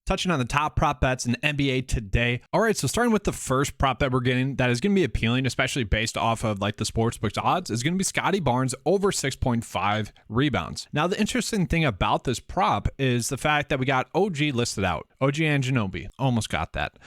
touching on the top prop bets in the NBA today. All right, so starting with the first prop bet we're getting that is going to be appealing, especially based off of like the sportsbook's odds, is going to be Scotty Barnes over 6.5 rebounds. Now, the interesting thing about this prop is the fact that we got OG listed out. OG Anunoby, almost got that.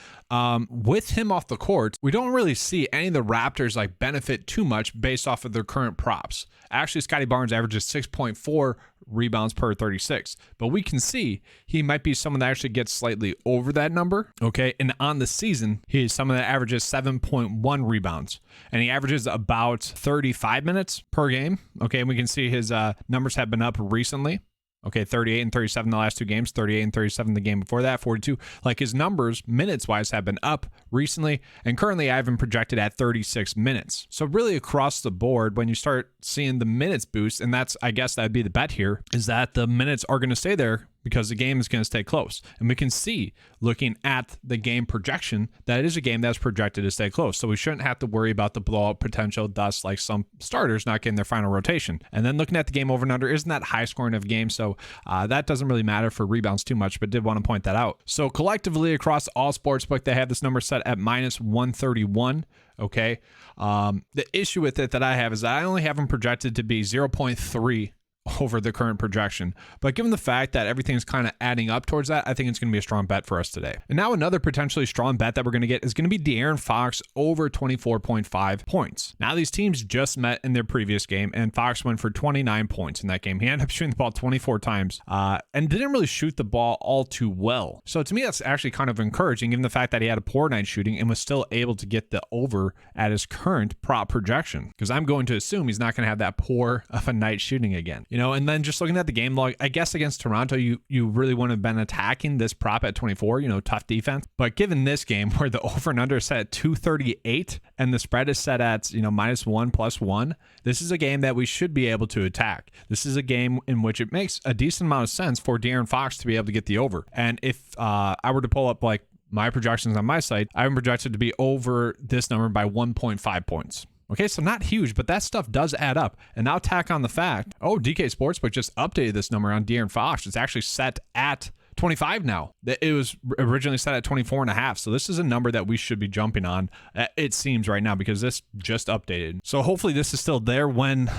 With him off the court, we don't really see any of the Raptors like benefit too much based off of their current props. Actually, Scotty Barnes averages 6.4 rebounds per 36, but we can see he might be someone that actually gets slightly over that number. Okay, and on the season, he is someone that averages 7.1 rebounds, and he averages about 35 minutes per game. Okay, and we can see his numbers have been up recently. Okay, 38 and 37 the last two games, 38 and 37 the game before that, 42. Like his numbers, minutes-wise, have been up recently, and currently I have him projected at 36 minutes. So really across the board, when you start seeing the minutes boost, and that's, I guess that'd be the bet here, is that the minutes are going to stay there because the game is going to stay close. And we can see, looking at the game projection, that it is a game that's projected to stay close. So we shouldn't have to worry about the blowout potential, thus like some starters not getting their final rotation. And then looking at the game over and under, isn't that high scoring of a game? So that doesn't really matter for rebounds too much, but did want to point that out. So collectively across all sportsbook, they have this number set at minus 131. Okay. The issue with it that I have is that I only have them projected to be 0.3 over the current projection. But given the fact that everything's kind of adding up towards that, I think it's going to be a strong bet for us today. And now another potentially strong bet that we're going to get is going to be De'Aaron Fox over 24.5 points. Now these teams just met in their previous game, and Fox went for 29 points in that game. He ended up shooting the ball 24 times and didn't really shoot the ball all too well. So to me, that's actually kind of encouraging, given the fact that he had a poor night shooting and was still able to get the over at his current prop projection. Because I'm going to assume he's not going to have that poor of a night shooting again. You know, and then just looking at the game log, I guess against Toronto, you really wouldn't have been attacking this prop at 24, you know, tough defense. But given this game where the over and under is set at 238 and the spread is set at, you know, -1 +1, this is a game that we should be able to attack. This is a game in which it makes a decent amount of sense for De'Aaron Fox to be able to get the over. And if I were to pull up like my projections on my site, I'm projected to be over this number by 1.5 points. Okay, so not huge, but that stuff does add up. And now tack on the fact, DK Sportsbook just updated this number on De'Aaron Fox. It's actually set at 25 now. It was originally set at 24.5. So this is a number that we should be jumping on, it seems right now, because this just updated. So hopefully this is still there when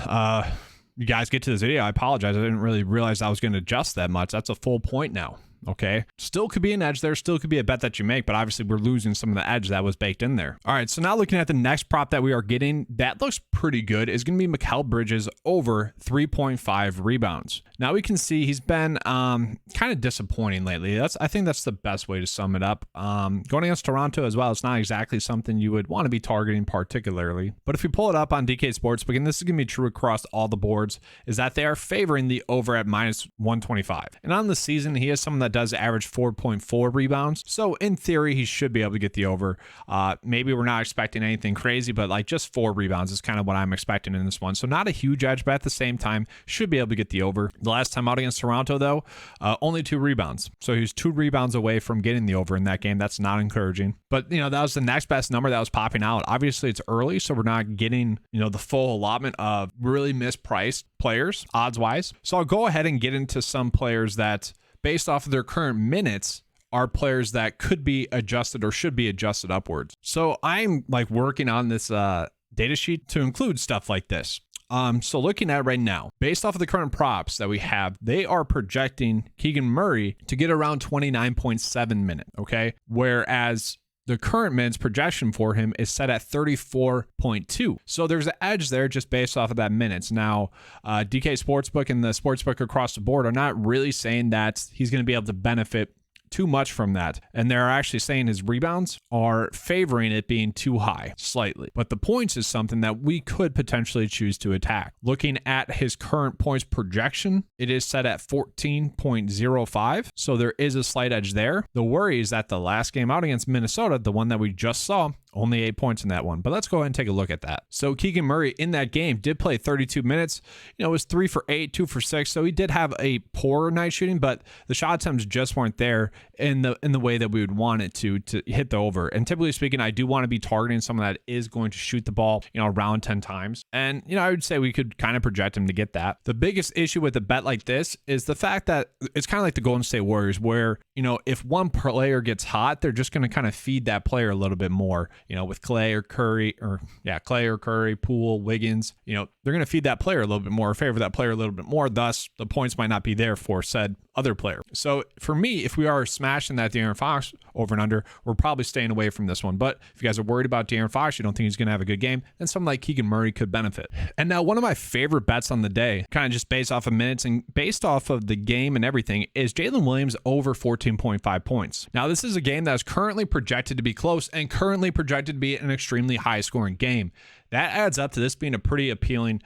you guys get to this video. I apologize. I didn't really realize I was going to adjust that much. That's a full point now. Okay, still could be an edge there, still could be a bet that you make, but obviously we're losing some of the edge that was baked in there. All right, so now looking at the next prop that we are getting, that looks pretty good, is going to be Mikal Bridges over 3.5 rebounds. Now we can see he's been kind of disappointing lately. I think that's the best way to sum it up. Going against Toronto as well, it's not exactly something you would want to be targeting particularly. But if we pull it up on DK Sportsbook, and this is going to be true across all the boards, is that they are favoring the over at -125. And on the season, he is someone that does average 4.4 rebounds. So in theory, he should be able to get the over. Maybe we're not expecting anything crazy, but like just 4 rebounds is kind of what I'm expecting in this one. So not a huge edge, but at the same time, should be able to get the over. The last time out against Toronto, though, only 2 rebounds. So he was 2 rebounds away from getting the over in that game. That's not encouraging. But, you know, that was the next best number that was popping out. Obviously, it's early, so we're not getting, you know, the full allotment of really mispriced players, odds-wise. So I'll go ahead and get into some players that, based off of their current minutes, are players that could be adjusted or should be adjusted upwards. So I'm like working on this data sheet to include stuff like this. So looking at it right now, based off of the current props that we have, they are projecting Keegan Murray to get around 29.7 minutes, okay? Whereas the current minutes projection for him is set at 34.2. So there's an edge there just based off of that minutes. Now, DK Sportsbook and the Sportsbook across the board are not really saying that he's going to be able to benefit too much from that. And they're actually saying his rebounds are favoring it being too high slightly. But the points is something that we could potentially choose to attack. Looking at his current points projection, it is set at 14.05. So there is a slight edge there. The worry is that the last game out against Minnesota, the one that we just saw, Only 8 points in that one. But let's go ahead and take a look at that. So Keegan Murray in that game did play 32 minutes. It was 3 for 8, 2 for 6. So he did have a poor night shooting, but the shot attempts just weren't there in the way that we would want it to hit the over. And typically speaking, I do want to be targeting someone that is going to shoot the ball, around 10 times. And, I would say we could kind of project him to get that. The biggest issue with a bet like this is the fact that it's kind of like the Golden State Warriors where, if one player gets hot, they're just going to kind of feed that player a little bit more, with Clay or Curry, Poole, Wiggins, they're going to feed that player a little bit more, favor that player a little bit more. Thus, the points might not be there for said other player. So for me, if we are smashing that De'Aaron Fox over and under, we're probably staying away from this one. But if you guys are worried about De'Aaron Fox, you don't think he's going to have a good game, then someone like Keegan Murray could benefit. And now one of my favorite bets on the day, kind of just based off of minutes and based off of the game and everything, is Jalen Williams over 14.5 points. Now this is a game that is currently projected to be close and currently projected to be an extremely high scoring game. That adds up to this being a pretty appealing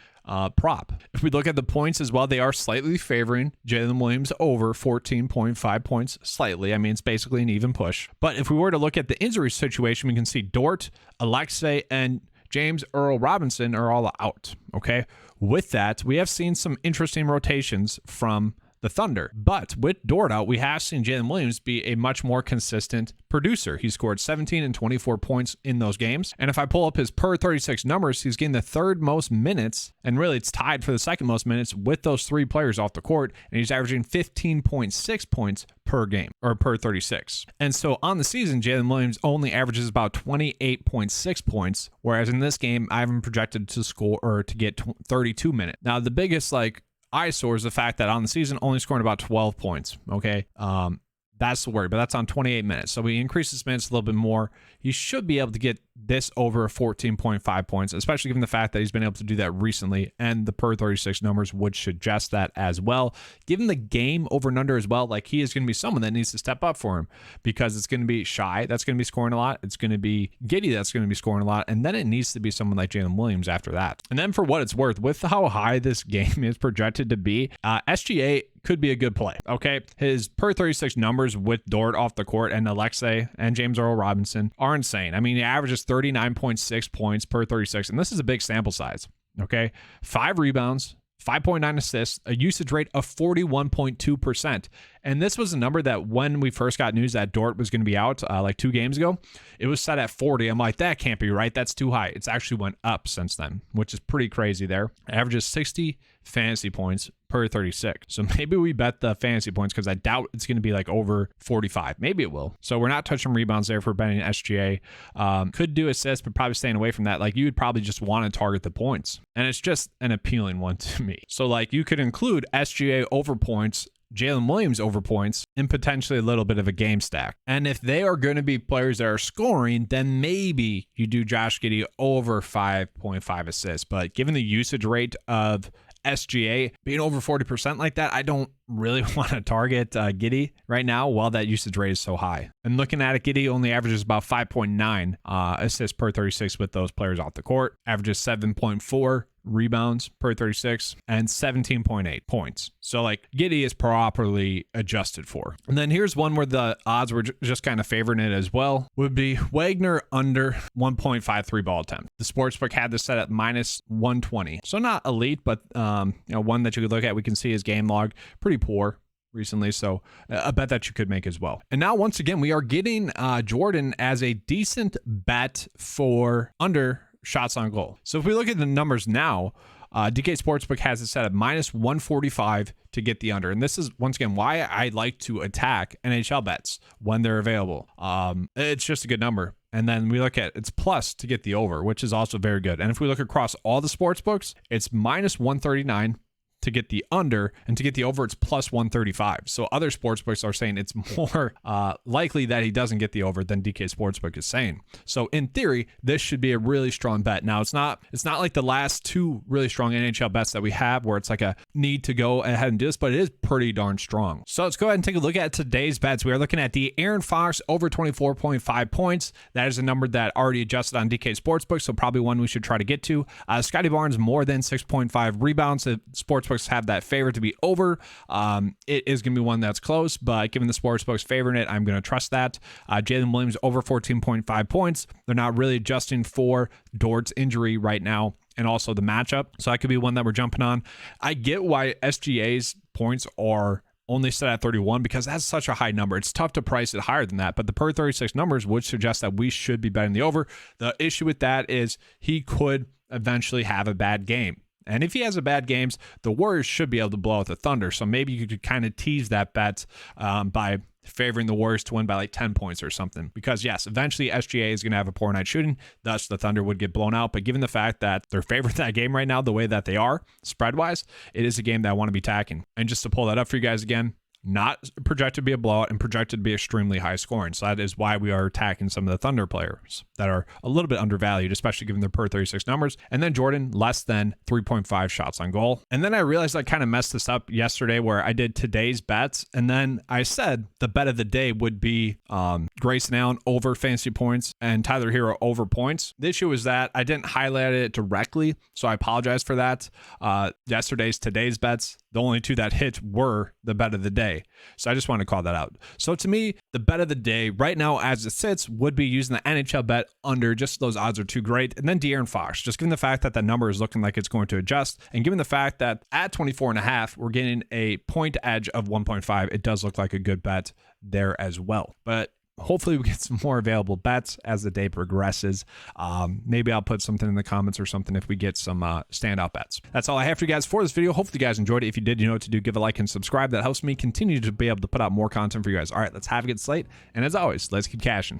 prop. If we look at the points as well, they are slightly favoring Jalen Williams over 14.5 points slightly. I mean, it's basically an even push. But if we were to look at the injury situation, we can see Dort, Alexei, and James Earl Robinson are all out. Okay. With that, we have seen some interesting rotations from the Thunder. But with Dort out, we have seen Jalen Williams be a much more consistent producer. He scored 17 and 24 points in those games. And if I pull up his per 36 numbers, he's getting the third most minutes, and really it's tied for the second most minutes with those three players off the court, and he's averaging 15.6 points per game, or per 36. And so on the season, Jalen Williams only averages about 28.6 points, whereas in this game, I have him projected to score or to get 32 minutes. Now, the biggest eyesore is the fact that on the season only scoring about 12 points. Okay. That's the worry, but that's on 28 minutes. So we increase his minutes a little bit more. He should be able to get this over 14.5 points, especially given the fact that he's been able to do that recently, and the per 36 numbers would suggest that as well. Given the game over and under as well, he is going to be someone that needs to step up for him, because it's going to be Shy that's going to be scoring a lot. It's going to be Giddey that's going to be scoring a lot, and then it needs to be someone like Jalen Williams after that. And then for what it's worth, with how high this game is projected to be, SGA could be a good play. Okay. His per 36 numbers with Dort off the court and Alexei and James Earl Robinson are insane. I mean, he averages 39.6 points per 36, and this is a big sample size. Okay. 5 rebounds, 5.9 assists, a usage rate of 41.2%. And this was a number that when we first got news that Dort was going to be out 2 games ago, it was set at 40. I'm like, that can't be right. That's too high. It's actually went up since then, which is pretty crazy there. Averages 60 fantasy points per 36. So maybe we bet the fantasy points, because I doubt it's going to be over 45. Maybe it will. So we're not touching rebounds there for betting SGA. Could do assists, but probably staying away from that. You would probably just want to target the points. And it's just an appealing one to me. So you could include SGA over points, Jalen Williams over points, and potentially a little bit of a game stack. And if they are going to be players that are scoring, then maybe you do Josh Giddey over 5.5 assists. But given the usage rate of SGA being over 40% like that, I don't really want to target Giddey right now while that usage rate is so high. And looking at it, Giddey only averages about 5.9 assists per 36 with those players off the court, averages 7.4 rebounds per 36, and 17.8 points. So Giddey is properly adjusted for. And then here's one where the odds were just kind of favoring it as well, would be Wagner under 1.53 ball attempt. The sportsbook had this set at minus 120. So not elite, but one that you could look at. We can see his game log, pretty poor recently, so a bet that you could make as well. And now once again, we are getting Jordan as a decent bet for under shots on goal. So if we look at the numbers now, DK Sportsbook has it set at minus 145 to get the under. And this is, once again, why I like to attack NHL bets when they're available. It's just a good number. And then we look at it's plus to get the over, which is also very good. And if we look across all the sports books, it's minus 139 to get the under, and to get the over, it's plus 135. So other sportsbooks are saying it's more likely that he doesn't get the over than DK Sportsbook is saying. So in theory, this should be a really strong bet. Now it's not like the last 2 really strong NHL bets that we have where it's a need to go ahead and do this, but it is pretty darn strong. So let's go ahead and take a look at today's bets. We are looking at the De'Aaron Fox over 24.5 points. That is a number that already adjusted on DK Sportsbook, so probably one we should try to get to. Scotty Barnes more than 6.5 rebounds. The Sportsbook sportsbooks have that favor to be over. It is going to be one that's close, but given the sportsbooks favoring it, I'm going to trust that. Jalen Williams over 14.5 points. They're not really adjusting for Dort's injury right now and also the matchup. So that could be one that we're jumping on. I get why SGA's points are only set at 31 because that's such a high number. It's tough to price it higher than that, but the per 36 numbers would suggest that we should be betting the over. The issue with that is he could eventually have a bad game. And if he has a bad games, the Warriors should be able to blow out the Thunder. So maybe you could kind of tease that bet by favoring the Warriors to win by like 10 points or something. Because yes, eventually SGA is going to have a poor night shooting. Thus, the Thunder would get blown out. But given the fact that they're favored that game right now, the way that they are, spread-wise, it is a game that I want to be tacking. And just to pull that up for you guys again, not projected to be a blowout and projected to be extremely high scoring. So that is why we are attacking some of the Thunder players that are a little bit undervalued, especially given their per 36 numbers. And then Jordan, less than 3.5 shots on goal. And then I realized I kind of messed this up yesterday where I did today's bets. And then I said the bet of the day would be Grayson Allen over fantasy points and Tyler Hero over points. The issue is that I didn't highlight it directly, so I apologize for that. Today's bets, the only two that hit were the bet of the day. So I just want to call that out. So to me, the bet of the day right now as it sits would be using the NHL bet under. Just those odds are too great. And then De'Aaron Fox, just given the fact that number is looking like it's going to adjust. And given the fact that at 24.5, we're getting a point edge of 1.5, it does look like a good bet there as well. But hopefully we get some more available bets as the day progresses. Maybe I'll put something in the comments or something if we get some standout bets. That's all I have for you guys for this video. Hopefully you guys enjoyed it. If you did, you know what to do. Give a like and subscribe. That helps me continue to be able to put out more content for you guys. All right, let's have a good slate. And as always, let's keep cashing.